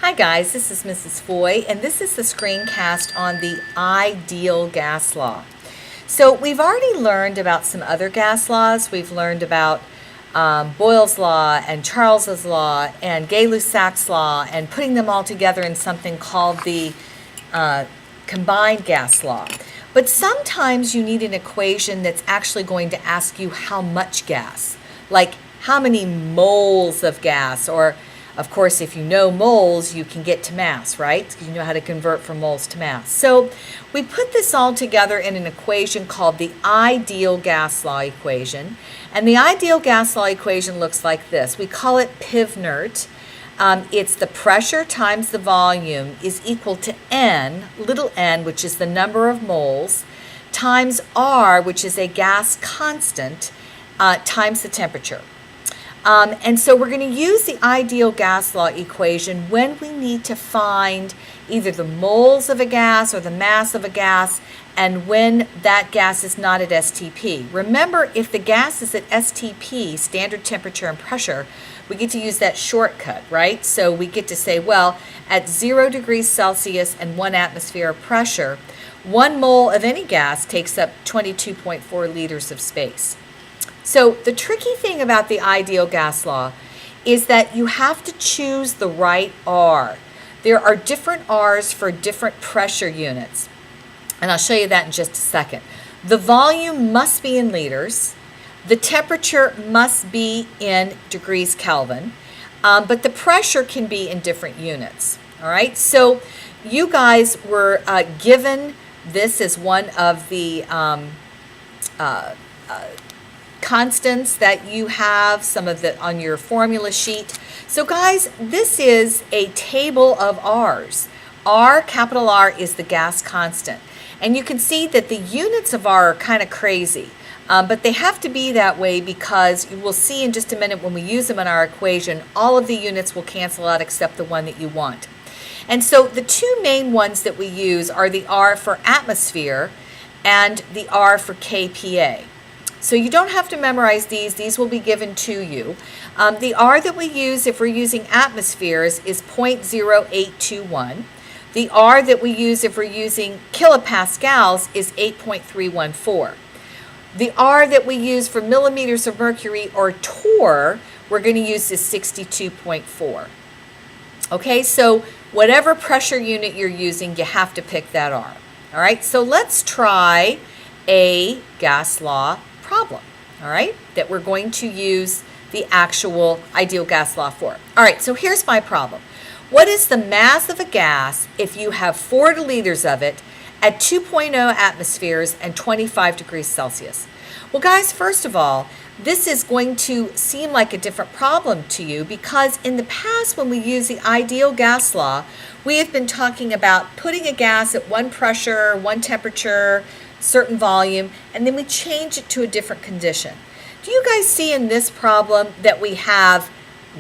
Hi guys, this is Mrs. Foy, and this is the screencast on the ideal gas law. So we've already learned about some other gas laws. We've learned about Boyle's law and Charles's law and Gay-Lussac's law and putting them all together in something called the combined gas law. But sometimes you need an equation that's actually going to ask you how much gas, like how many moles of gas, or of course, if you know moles, you can get to mass, right? You know how to convert from moles to mass. So we put this all together in an equation called the ideal gas law equation. And the ideal gas law equation looks like this. We call it PIV-NERT. It's the pressure times the volume is equal to N, little n, which is the number of moles, times R, which is a gas constant, times the temperature. And so we're going to use the ideal gas law equation when we need to find either the moles of a gas or the mass of a gas, and when that gas is not at STP. Remember, if the gas is at STP, standard temperature and pressure, we get to use that shortcut, right? So we get to say, well, at 0 degrees Celsius and 1 atmosphere of pressure, 1 mole of any gas takes up 22.4 liters of space. So the tricky thing about the ideal gas law is that you have to choose the right R. There are different R's for different pressure units, and I'll show you that in just a second. The volume must be in liters. The temperature must be in degrees Kelvin, but the pressure can be in different units. All right, so you guys were given this as one of the constants that you have, some of the on your formula sheet. So guys, this is a table of R's. R, capital R, is the gas constant. And you can see that the units of R are kind of crazy, but they have to be that way because you will see in just a minute when we use them in our equation, all of the units will cancel out except the one that you want. And so the two main ones that we use are the R for atmosphere and the R for kPa. So you don't have to memorize these will be given to you. The R that we use if we're using atmospheres is 0.0821. The R that we use if we're using kilopascals is 8.314. The R that we use for millimeters of mercury, or torr, we're going to use is 62.4. Okay, so whatever pressure unit you're using, you have to pick that R. All right, so let's try a gas law problem, all right, that we're going to use the actual ideal gas law for. All right, so here's my problem. What is the mass of a gas if you have 40 liters of it at 2.0 atmospheres and 25 degrees Celsius? Well, guys, first of all, this is going to seem like a different problem to you because in the past when we use the ideal gas law, we have been talking about putting a gas at one pressure, one temperature, certain volume, and then we change it to a different condition. Do you guys see in this problem that we have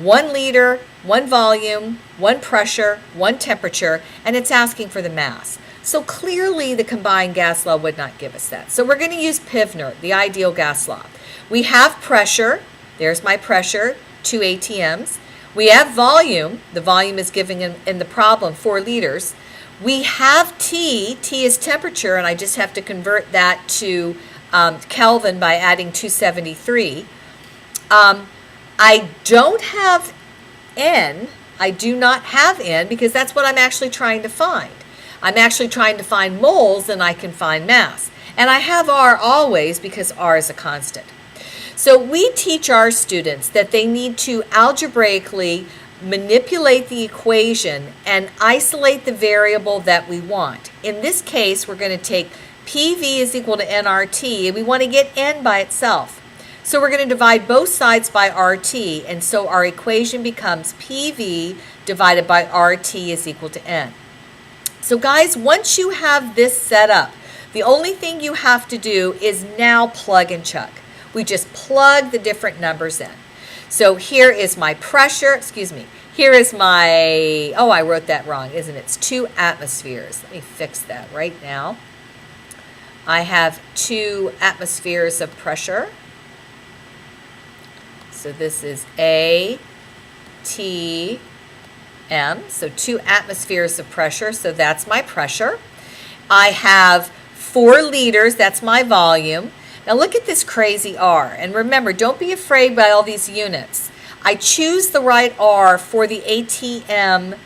1 liter, 1 volume, 1 pressure, 1 temperature, and it's asking for the mass? So clearly the combined gas law would not give us that. So we're going to use PIV-NERT, the ideal gas law. We have pressure, there's my pressure, 2 atms. We have volume, the volume is given in the problem 4 liters. We have T is temperature, and I just have to convert that to Kelvin by adding 273. I don't have N. I do not have N because that's what I'm actually trying to find. I'm actually trying to find moles, and I can find mass. And I have R always because R is a constant. So we teach our students that they need to algebraically manipulate the equation and isolate the variable that we want. In this case, we're going to take PV is equal to nRT, and we want to get N by itself. So we're going to divide both sides by RT, and so our equation becomes PV divided by RT is equal to N. So guys, once you have this set up, the only thing you have to do is now plug and chug. We just plug the different numbers in. So here is my pressure, here is my, oh, I wrote that wrong, isn't it? It's 2 atmospheres. Let me fix that right now. I have 2 atmospheres of pressure. So this is A, T, m, so 2 atmospheres of pressure, so that's my pressure. I have 4 liters, that's my volume. Now look at this crazy R, and remember, don't be afraid by all these units. I choose the right R for the ATM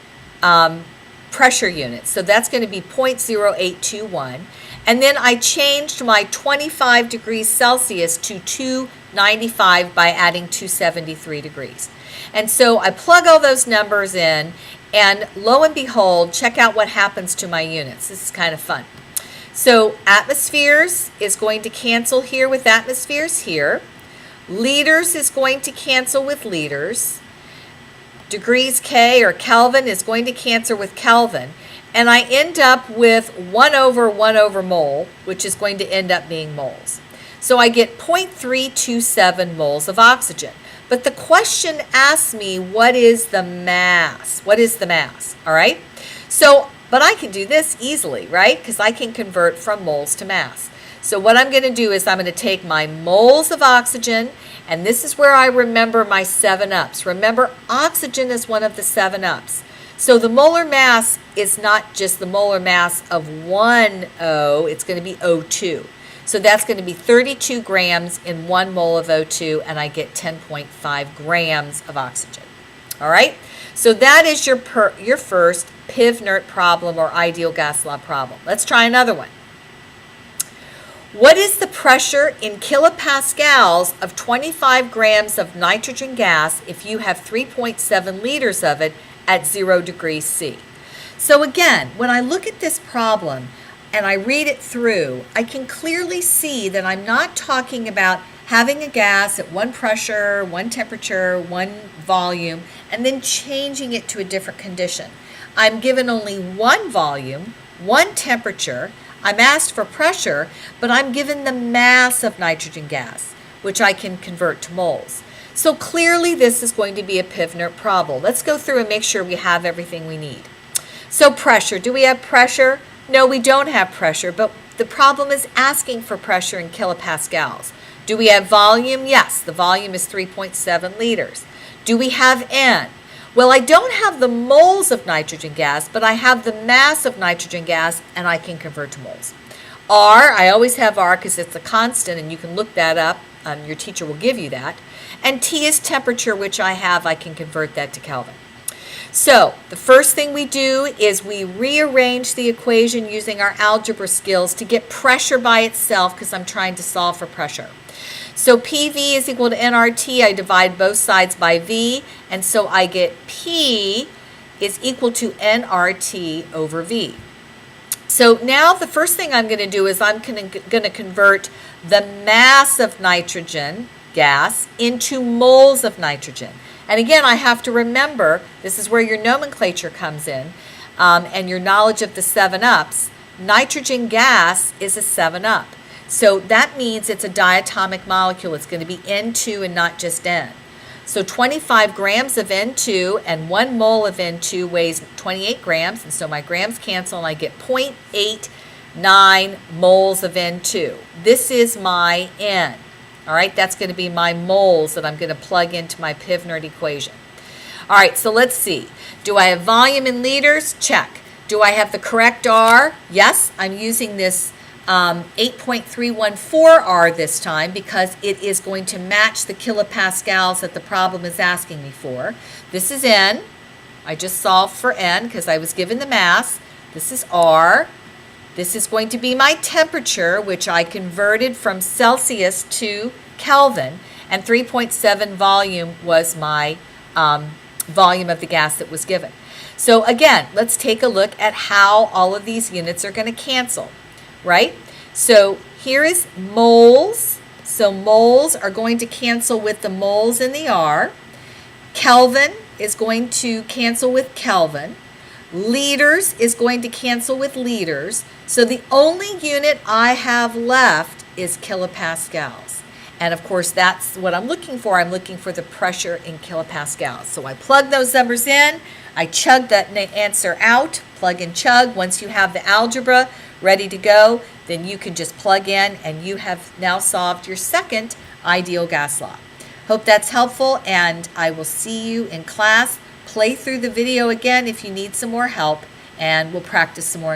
pressure unit, so that's going to be 0.0821. And then I changed my 25 degrees Celsius to 295 by adding 273 degrees. And so I plug all those numbers in, and lo and behold, check out what happens to my units. This is kind of fun. So atmospheres is going to cancel here with atmospheres here. Liters is going to cancel with liters. Degrees K or Kelvin is going to cancel with Kelvin. And I end up with 1 over mole, which is going to end up being moles. So I get 0.327 moles of oxygen. But the question asks me, what is the mass? What is the mass? All right? So, but I can do this easily, right? Because I can convert from moles to mass. So what I'm going to do is I'm going to take my moles of oxygen, and this is where I remember my 7-ups. Remember, oxygen is one of the 7-ups. So the molar mass is not just the molar mass of one O, it's going to be O2. So that's going to be 32 grams in 1 mole of O2, and I get 10.5 grams of oxygen. All right? So that is your first PIV-NERT problem or ideal gas law problem. Let's try another one. What is the pressure in kilopascals of 25 grams of nitrogen gas if you have 3.7 liters of it at 0 degrees C? So again, when I look at this problem and I read it through, I can clearly see that I'm not talking about having a gas at one pressure, one temperature, one volume, and then changing it to a different condition. I'm given only one volume, one temperature. I'm asked for pressure, but I'm given the mass of nitrogen gas, which I can convert to moles. So clearly this is going to be a PIV-NERT problem. Let's go through and make sure we have everything we need. So pressure, do we have pressure? No, we don't have pressure, but the problem is asking for pressure in kilopascals. Do we have volume? Yes, the volume is 3.7 liters. Do we have N? Well, I don't have the moles of nitrogen gas, but I have the mass of nitrogen gas, and I can convert to moles. R, I always have R because it's a constant, and you can look that up. Your teacher will give you that. And T is temperature, which I have. I can convert that to Kelvin. So the first thing we do is we rearrange the equation using our algebra skills to get pressure by itself because I'm trying to solve for pressure. So PV is equal to nRT. I divide both sides by V, and so I get P is equal to nRT over V. So now the first thing I'm going to do is I'm going to convert the mass of nitrogen gas into moles of nitrogen. And again, I have to remember, this is where your nomenclature comes in, and your knowledge of the 7-ups. Nitrogen gas is a 7-up. So that means it's a diatomic molecule. It's going to be N2 and not just N. So 25 grams of N2 and 1 mole of N2 weighs 28 grams. And so my grams cancel and I get 0.89 moles of N2. This is my N. All right, that's going to be my moles that I'm going to plug into my PIV-NERT equation. All right, so let's see. Do I have volume in liters? Check. Do I have the correct R? Yes, I'm using this 8.314 R this time because it is going to match the kilopascals that the problem is asking me for. This is N. I just solved for N because I was given the mass. This is R. This is going to be my temperature, which I converted from Celsius to Kelvin, and 3.7 volume was my volume of the gas that was given. So again, let's take a look at how all of these units are going to cancel, right? So here is moles. So moles are going to cancel with the moles in the R. Kelvin is going to cancel with Kelvin. Liters is going to cancel with liters. So the only unit I have left is kilopascals. And of course, that's what I'm looking for. I'm looking for the pressure in kilopascals. So I plug those numbers in. I chug that answer out, plug and chug. Once you have the algebra ready to go, then you can just plug in and you have now solved your second ideal gas law. Hope that's helpful, and I will see you in class. play through the video again if you need some more help, and we'll practice some more.